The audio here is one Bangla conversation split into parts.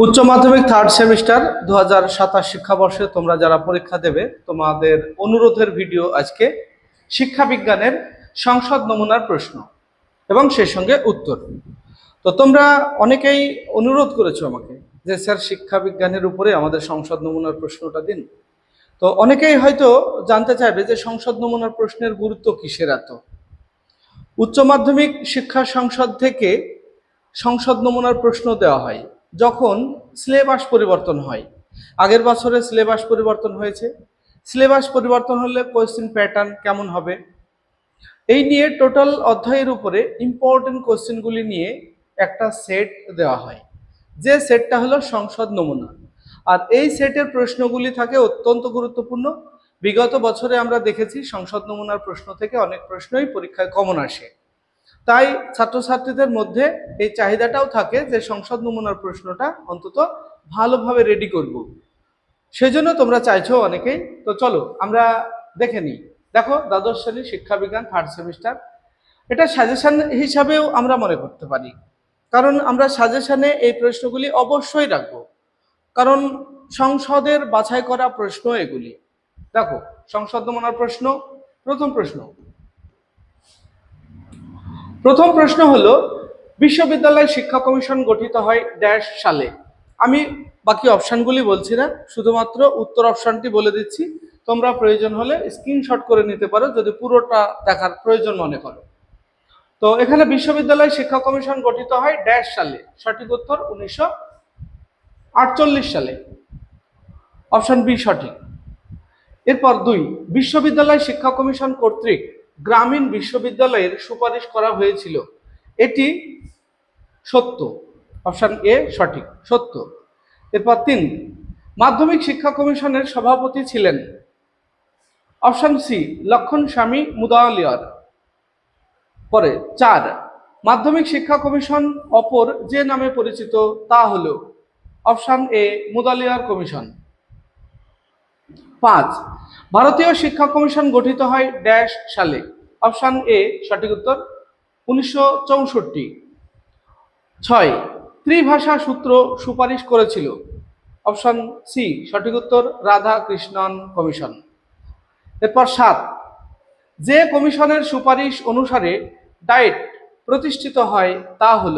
উচ্চ মাধ্যমিক থার্ড সেমিস্টার 2027 শিক্ষাবর্ষে তোমরা যারা পরীক্ষা দেবে তোমাদের অনুরোধের ভিডিও আজকে শিক্ষা বিজ্ঞানের সংসদ নমুনার প্রশ্ন এবং সেই সঙ্গে উত্তর। তো তোমরা অনেকেই অনুরোধ করেছো আমাকে যে স্যার শিক্ষা বিজ্ঞানের উপরে আমাদের সংসদ নমুনার প্রশ্নটা দিন। তো অনেকেই হয়তো জানতে চাইবে যে সংসদ নমুনার প্রশ্নের গুরুত্ব কিসের এত। উচ্চ মাধ্যমিক শিক্ষা সংসদ থেকে সংসদ নমুনার প্রশ্ন দেওয়া হয় যখন সিলেবাস পরিবর্তন হয়। আগের বছরে সিলেবাস পরিবর্তন হয়েছে, সিলেবাস পরিবর্তন হলে কোয়েশ্চেন প্যাটার্ন কেমন হবে এই নিয়ে টোটাল অধ্যায়ের উপরে ইম্পর্টেন্ট কোয়েশ্চেনগুলি নিয়ে একটা সেট দেওয়া হয়, যে সেটটা হলো সংসদ নমুনা। আর এই সেটের প্রশ্নগুলি থাকে অত্যন্ত গুরুত্বপূর্ণ। বিগত বছরে আমরা দেখেছি সংসদ নমুনার প্রশ্ন থেকে অনেক প্রশ্নই পরীক্ষায় কমন আসে, তাই ছাত্রছাত্রীদের মধ্যে এই চাহিদাটাও থাকে যে সংসদ নমুনার প্রশ্নটা অন্তত ভালোভাবে রেডি করব। সেজন্য তোমরা চাইছো অনেকেই। তো চলো আমরা দেখে নিই। দেখো, দ্বাদশ শ্রেণী শিক্ষা বিজ্ঞান থার্ড সেমিস্টার, এটা সাজেশন হিসাবেও আমরা মনে করতে পারি, কারণ আমরা সাজেশনে এই প্রশ্নগুলি অবশ্যই রাখবো, কারণ সংসদের বাছাই করা প্রশ্ন এগুলি। দেখো, সংসদ নমুনার প্রশ্ন। প্রথম প্রশ্ন হলো, বিশ্ববিদ্যালয় শিক্ষা কমিশন গঠিত হয় ড্যাশ সালে। আমি বাকি অপশানগুলি বলছি না, শুধুমাত্র উত্তর অপশানটি বলে দিচ্ছি। তোমরা প্রয়োজন হলে স্ক্রিনশট করে নিতে পারো যদি পুরোটা দেখার প্রয়োজন মনে করো। তো এখানে বিশ্ববিদ্যালয় শিক্ষা কমিশন গঠিত হয় ড্যাশ সালে, সঠিক উত্তর 1948 সালে, অপশান বি সঠিক। এরপর 2, বিশ্ববিদ্যালয় শিক্ষা কমিশন কর্তৃক গ্রামীণ বিশ্ববিদ্যালয়ের সুপারিশ করা হয়েছিল, এটি সত্য, অপশান এ সঠিক, সত্য। এরপর 3, মাধ্যমিক শিক্ষা কমিশনের সভাপতি ছিলেন, অপশান সি লক্ষণ স্বামী মুদালিয়ার। পরে 4, মাধ্যমিক শিক্ষা কমিশন অপর যে নামে পরিচিত তা হল, অপশান এ মুদালিয়ার কমিশন। 5, ভারতীয় শিক্ষা কমিশন গঠিত হয় ড্যাশ সালে, অপশান এ সঠিক উত্তর 1964। 6, ত্রিভাষা সূত্র সুপারিশ করেছিল, অপশান সি সঠিক উত্তর রাধা কৃষ্ণন কমিশন। এরপর 7, যে কমিশনের সুপারিশ অনুসারে ডায়েট প্রতিষ্ঠিত হয় তা হল,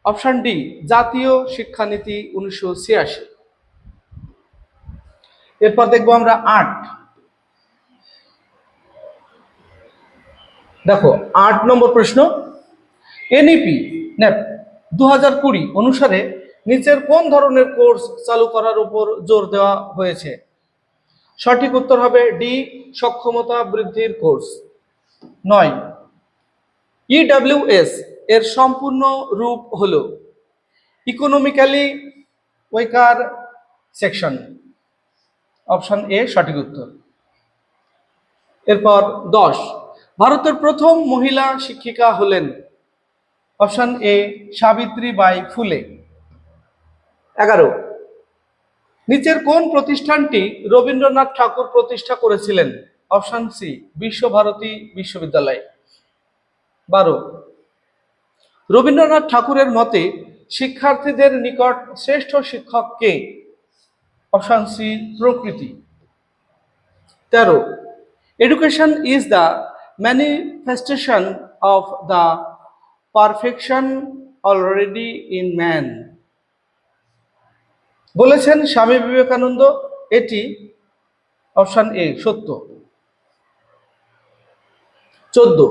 অপশান ডি জাতীয় শিক্ষানীতি 1986। এরপর দেখবো আমরা 8। দেখো, 8 নম্বর প্রশ্ন, এনইপি ন্যাপ 2020 অনুসারে নিচের কোন ধরনের কোর্স চালু করার উপর জোর দেওয়া হয়েছে? সঠিক উত্তর হবে ডি সক্ষমতা বৃদ্ধির কোর্স। 9, ইডব্লিউএস এর সম্পূর্ণ রূপ হলো ইকোনমিক্যালি ওয়েকার সেকশন, অপশান এ সঠিক উত্তর। এরপর 10, ভারতের প্রথম মহিলা শিক্ষিকা হলেন, অপশান এ সাবিত্রীবাই ফুলে। 11, নিচের কোন প্রতিষ্ঠানটি রবীন্দ্রনাথ ঠাকুর প্রতিষ্ঠা করেছিলেন? অপশান সি বিশ্বভারতী বিশ্ববিদ্যালয়। 12, রবীন্দ্রনাথ ঠাকুরের মতে শিক্ষার্থীদের নিকট শ্রেষ্ঠ শিক্ষক কে? অপশান সি প্রকৃতি। 13, education is the manifestation of the perfection already in man বলেছেন স্বামী বিবেকানন্দ, এটি অপশান এ সত্য। 14,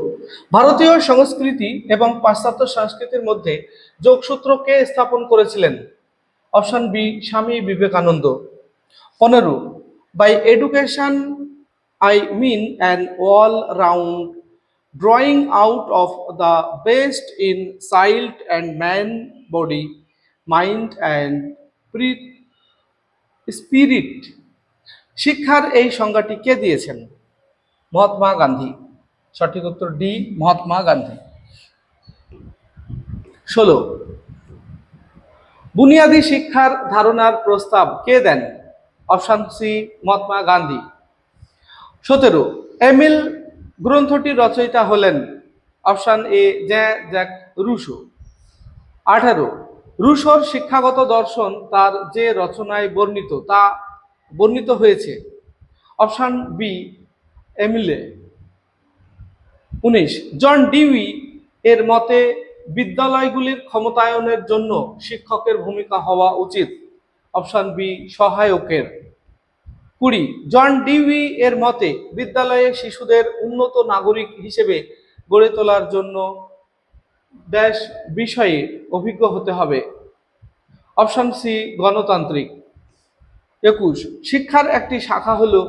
ভারতীয় সংস্কৃতি এবং পাশ্চাত্য সংস্কৃতির মধ্যে যোগসূত্র কে স্থাপন করেছিলেন? Option B Swami Vivekananda. 15, by education I mean an all-round drawing out of the best in child and man body, mind and spirit। শিক্ষার এই সংজ্ঞাটি কে দিয়েছেন? মহাত্মা গান্ধী, সঠিক উত্তর ডি মহাত্মা গান্ধী। 16, বুনিয়াদী শিক্ষার ধারণার প্রস্তাব কে দেন? Option C Mahatma Gandhi. 17, Emile গ্রন্থটির রচয়িতা হলেন, অপশান এ জ্যাক রুসো। 18, রুশোর শিক্ষাগত দর্শন তার যে রচনায় বর্ণিত হয়েছে? Option B, Emile. 19, John Dewey এর মতে বিদ্যালয়গুলির ক্ষমতায়নের জন্য শিক্ষকের ভূমিকা হওয়া উচিত। অপশন বি, সহায়কের। 20, জন ডিউই এর মতে বিদ্যালয়ে শিশুদের উন্নত নাগরিক হিসেবে গড়ে তোলার জন্য ড্যাশ বিষয়ে অভিজ্ঞ হতে হবে। অপশন সি, গণতান্ত্রিক। 21, শিক্ষার একটি শাখা হলো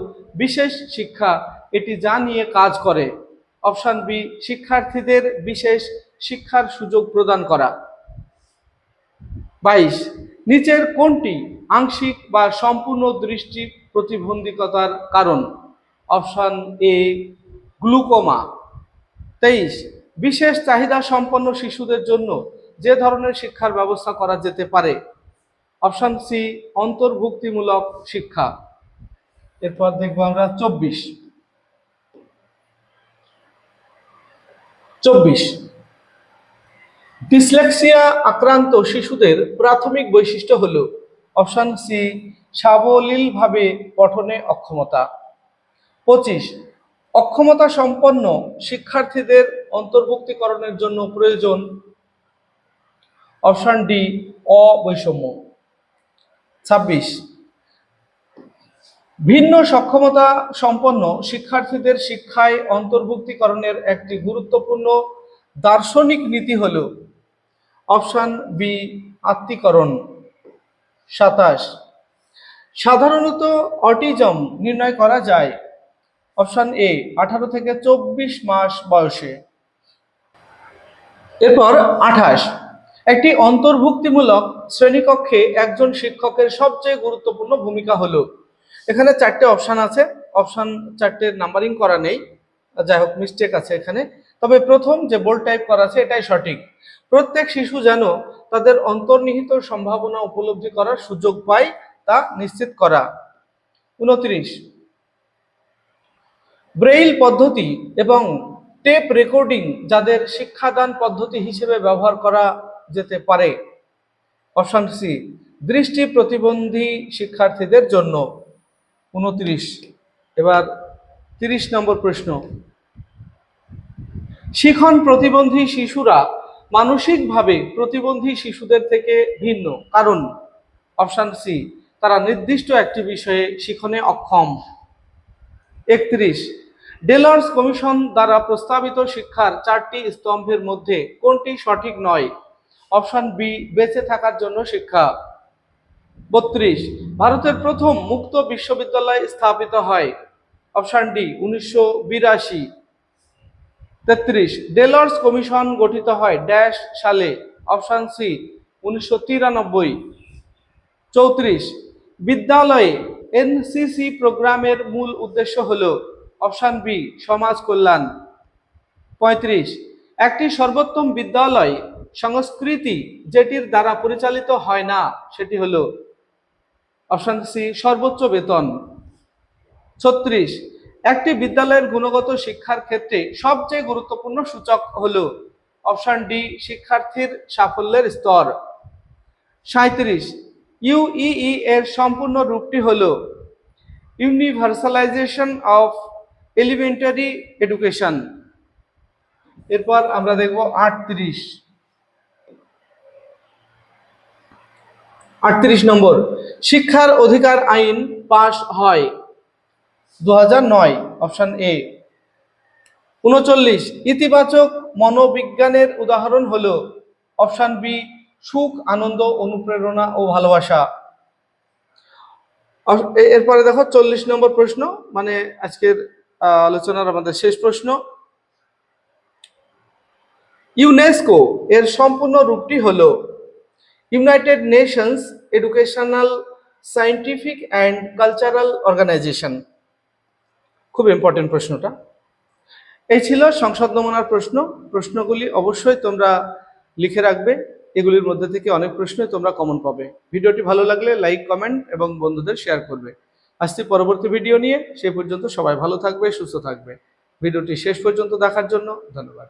বিশেষ শিক্ষা, এটি যা নিয়ে কাজ করে। অপশন বি, শিক্ষার্থীদের বিশেষ শিক্ষার সুযোগ প্রদান করা। 22, নিচের কোনটি আংশিক বা সম্পূর্ণ দৃষ্টি প্রতিবন্ধকতার কারণ? Option A, glaucoma. 23, বিশেষ চাহিদা সম্পন্ন শিশুদের জন্য যে ধরনের শিক্ষার ব্যবস্থা করা যেতে পারে? অপশন সি, অন্তর্ভুক্তিমূলক শিক্ষা। এরপর দেখবো আমরা 24, ডিসলেক্সিয়া আক্রান্ত শিশুদের প্রাথমিক বৈশিষ্ট্য হলো? অপশন সি, সাবলীলভাবে পঠনে অক্ষমতা। 25, অক্ষমতা সম্পন্ন শিক্ষার্থীদের অন্তর্ভুক্তিকরণের জন্য প্রয়োজন? Option D, অবৈষম্য। 26, ভিন্ন সক্ষমতা সম্পন্ন শিক্ষার্থীদের শিক্ষায় অন্তর্ভুক্তিকরণের একটি গুরুত্বপূর্ণ দার্শনিক নীতি হল? Option B, আত্মীকরণ। 27, সাধারণত অটিজম নির্ণয় করা যায়? অপশন এ, 18 থেকে 24 মাস বয়সে। এরপর 28, একটি অন্তর্ভুক্তিমূলক শ্রেণীকক্ষে একজন শিক্ষকের সবচেয়ে গুরুত্বপূর্ণ ভূমিকা হলো? এখানে 4টে অপশন আছে, অপশন 4টের নাম্বারিং করা নেই, যাই হোক মিস্টেক আছে এখানে। তবে প্রথম যে বোল্ড টাইপ করা আছে এটাই সঠিক। প্রত্যেক শিশু যেন তাদের অন্তর্নিহিত সম্ভাবনা উপলব্ধি করার সুযোগ পায় তা নিশ্চিত করা। 29, ব্রেইল পদ্ধতি এবং টেপ রেকর্ডিং যাদের শিক্ষাদান পদ্ধতি হিসেবে ব্যবহার করা যেতে পারে? অপশন সি, দৃষ্টি প্রতিবন্ধী শিক্ষার্থীদের জন্য। 29, এবার 30 নম্বর প্রশ্ন, শিখন প্রতিবন্ধী শিশুরা মানসিকভাবে প্রতিবন্ধী শিশুদের থেকে ভিন্ন কারণ? অপশন সি, তারা নির্দিষ্ট একটি বিষয়ে শিখনে অক্ষম। 31, ডেলর্স কমিশন দ্বারা প্রস্তাবিত শিক্ষার 4টি স্তম্ভের মধ্যে কোনটি সঠিক নয়? অপশন বি, বেঁচে থাকার জন্য শিক্ষা। 32, ভারতের প্রথম মুক্ত বিশ্ববিদ্যালয় স্থাপিত হয়? Option D, 1982। 33, ডেলর্স কমিশন গঠিত হয় ড্যাশ সালে? Option C, 1993। 34, বিদ্যালয়ে এনসিসি প্রোগ্রামের মূল উদ্দেশ্য হলো? অপশন বি, সমাজ কল্যাণ। 35, একটি সর্বোত্তম বিদ্যালয় সংস্কৃতি যেটির দ্বারা পরিচালিত হয় না সেটি হলো? অপশন সি, সর্বোচ্চ বেতন। 36, একটি বিদ্যালয়ের গুণগত শিক্ষার ক্ষেত্রে সবচেয়ে গুরুত্বপূর্ণ সূচক হলো? অপশন ডি, শিক্ষার্থীর সাফল্যের স্তর। 37, ইউইই এর সম্পূর্ণ রূপটি হলো? Universalisation of elementary education. এরপর আমরা দেখব 38 নম্বর, শিক্ষার অধিকার আইন পাশ হয়? 2009। Option A. 39, ইতিবাচক মনোবিজ্ঞানের উদাহরণ হলো? অপশন বি, সুখ, আনন্দ, অনুপ্রেরণা ও ভালোবাসা। এরপরে দেখো 40 নম্বর প্রশ্ন, মানে আজকের আলোচনার আমাদের শেষ প্রশ্ন, ইউনেস্কো এর সম্পূর্ণ রূপটি হলো? United Nations educational, scientific and cultural organisation. খুব ইম্পর্টেন্ট প্রশ্নটা। এই ছিল সংসদ নমুনার প্রশ্নগুলি অবশ্যই তোমরা লিখে রাখবে, এগুলির মধ্যে থেকে অনেক প্রশ্নই তোমরা কমন পাবে। ভিডিওটি ভালো লাগলে লাইক, কমেন্ট এবং বন্ধুদের শেয়ার করবে। আসছি পরবর্তী ভিডিও নিয়ে, সেই পর্যন্ত সবাই ভালো থাকবে, সুস্থ থাকবে। ভিডিওটি শেষ পর্যন্ত দেখার জন্য ধন্যবাদ।